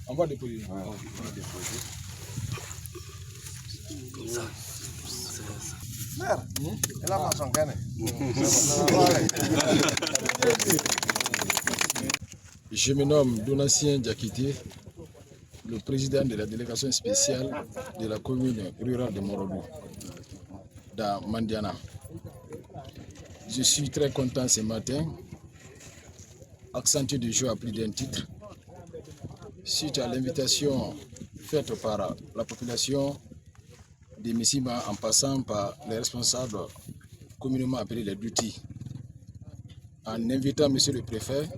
On va déposer. Je me nomme Donatien Diakité, le président de la délégation spéciale de la commune rurale de Morodou, dans Mandiana. Je suis très content ce matin, accentué de joie à plus d'un titre, suite à l'invitation faite par la population de Missima en passant par les responsables communément appelés les Duti, en invitant M. le préfet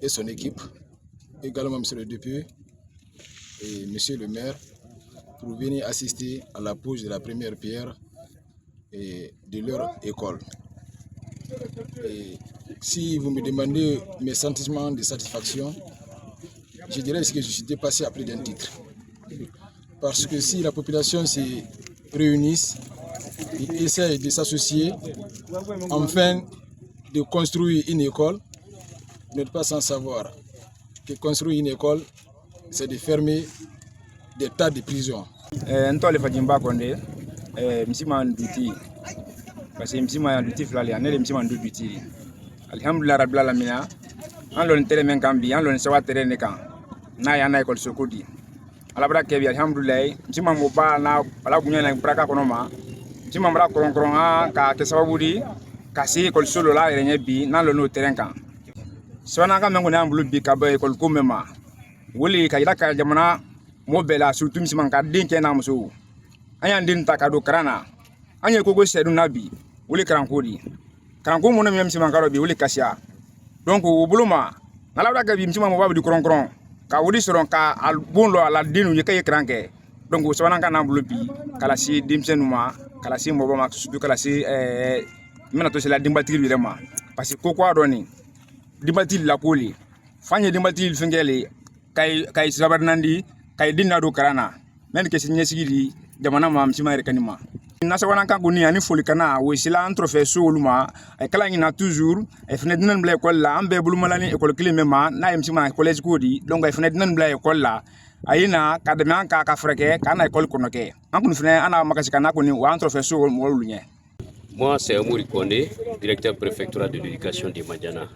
et son équipe, également M. le député et M. le maire, pour venir assister à la pose de la première pierre de leur école. Et si vous me demandez mes sentiments de satisfaction, je dirais que je suis dépassé à plus d'un titre. Parce que si la population se réunit et essaie de s'associer afin de construire une école, vous n'êtes pas sans savoir que construire une école, c'est de fermer des tas de prisons. Parce que Missima Duti flali anele Missima Duti alhamdulillah rabbil alamin an lon tere men kambi an lon sawa tere ne kan na ya na école sokodi alabra kebi alhamdulillah Missima mo ba na ala gunya na braka kono ma Missima bra kron ka ke sababu di kasi école solo la renye bi na lon no tere kan sona ka mengo na ambulu bi ka ba école ko mema woli ka ila ka jamana mo bela surtout Missima ka din ke na muso anya din ta ka do krana anya kogo sedu nabi wuli karankodi karanko mo nem Missima karo bi wuli kasia donc o buluma ngala daga bi Missima mo babu di kron ka wudi soron ka al bonlo ala dinu yeke kranke donc so wana kana bulu bi kala si dimsenuma kala si mo ba ma sudu kala si mena to la dimbatil bi rema parce que koko adoni dimbatil la koli fanye dimbatil fengele kay sabarnandi kay dinna do karana men ke sigidi jamana ma Missima rekanima nasa wana kan goni ani folikana wo sila antrofe soluma ay kala ngina toujours ay fene dinan bla école la ambe bulumalani école clé mema na Missima collège kodi donc ay fene dinan bla école la ayina kadame ka freke kana école konoke an kun fene ana makasika na koni wa antrofe sol molunye. Moi, c'est Amouri Kondé, directeur préfectoral de l'éducation de Mandiana.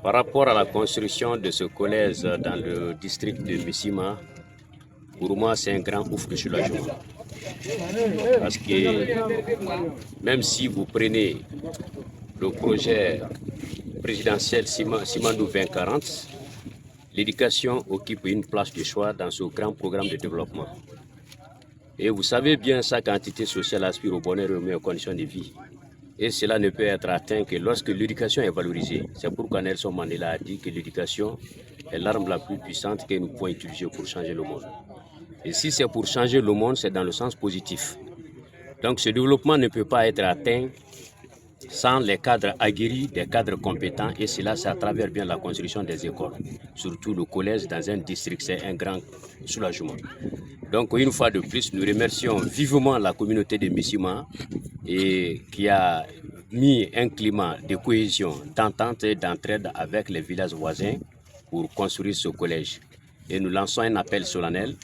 Par rapport à la construction de ce collège dans le district de Missima, pour moi, c'est un grand ouf de soulagement. Parce que même si vous prenez le projet présidentiel Simandou 2040, l'éducation occupe une place de choix dans ce grand programme de développement. Et vous savez bien, chaque entité sociale aspire au bonheur et aux meilleures conditions de vie. Et cela ne peut être atteint que lorsque l'éducation est valorisée. C'est pourquoi Nelson Mandela a dit que l'éducation est l'arme la plus puissante que nous pouvons utiliser pour changer le monde. Et si c'est pour changer le monde, c'est dans le sens positif. Donc ce développement ne peut pas être atteint sans les cadres aguerris, des cadres compétents, et cela c'est à travers bien la construction des écoles. Surtout le collège dans un district, c'est un grand soulagement. Donc une fois de plus, nous remercions vivement la communauté de Missima et qui a mis un climat de cohésion, d'entente et d'entraide avec les villages voisins pour construire ce collège. Et nous lançons un appel solennel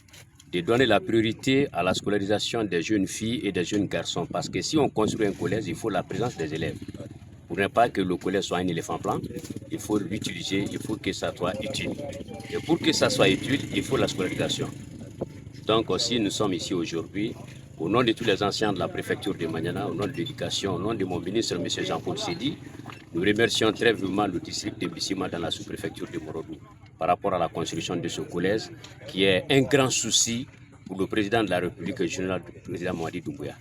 de donner la priorité à la scolarisation des jeunes filles et des jeunes garçons. Parce que si on construit un collège, il faut la présence des élèves. Pour ne pas que le collège soit un éléphant blanc, il faut l'utiliser, il faut que ça soit utile. Et pour que ça soit utile, il faut la scolarisation. Donc aussi, nous sommes ici aujourd'hui, au nom de tous les anciens de la préfecture de Mandiana, au nom de l'éducation, au nom de mon ministre, M. Jean-Paul Sédi, nous remercions très vivement le district de Missima dans la sous-préfecture de Morodou par rapport à la construction de ce collège, qui est un grand souci pour le président de la République, le général président Mamadi Doumbouya.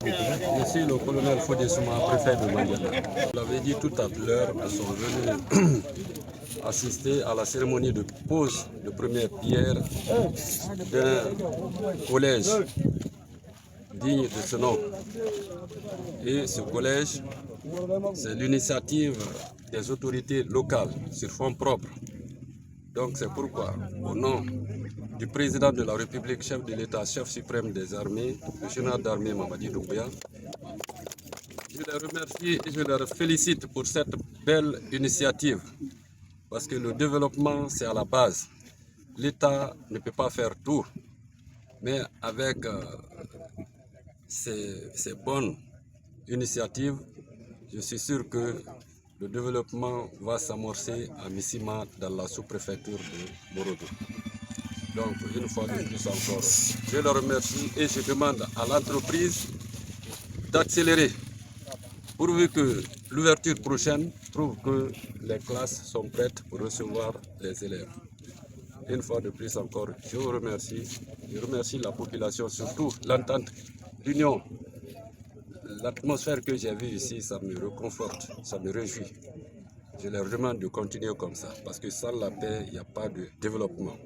Je suis le colonel Fodé Souma, préfet de Mandiana. Vous l'avez dit tout à l'heure, nous sommes venus assister à la cérémonie de pose de première pierre d'un collège digne de ce nom. Et ce collège, c'est l'initiative des autorités locales sur fonds propres. Donc c'est pourquoi, au nom du président de la République, chef de l'État, chef suprême des armées, le général d'armée Mamadi Doumbouya. Je les remercie et je les félicite pour cette belle initiative, parce que le développement, c'est à la base. L'État ne peut pas faire tout, mais avec ces bonnes initiatives, je suis sûr que le développement va s'amorcer à Missima dans la sous-préfecture de Morodo. Donc, une fois de plus encore, je le remercie et je demande à l'entreprise d'accélérer, pourvu que l'ouverture prochaine trouve que les classes sont prêtes pour recevoir les élèves. Une fois de plus encore, je vous remercie. Je remercie la population, surtout l'entente, l'union. L'atmosphère que j'ai vue ici, ça me réconforte, ça me réjouit. Je leur demande de continuer comme ça, parce que sans la paix, il n'y a pas de développement.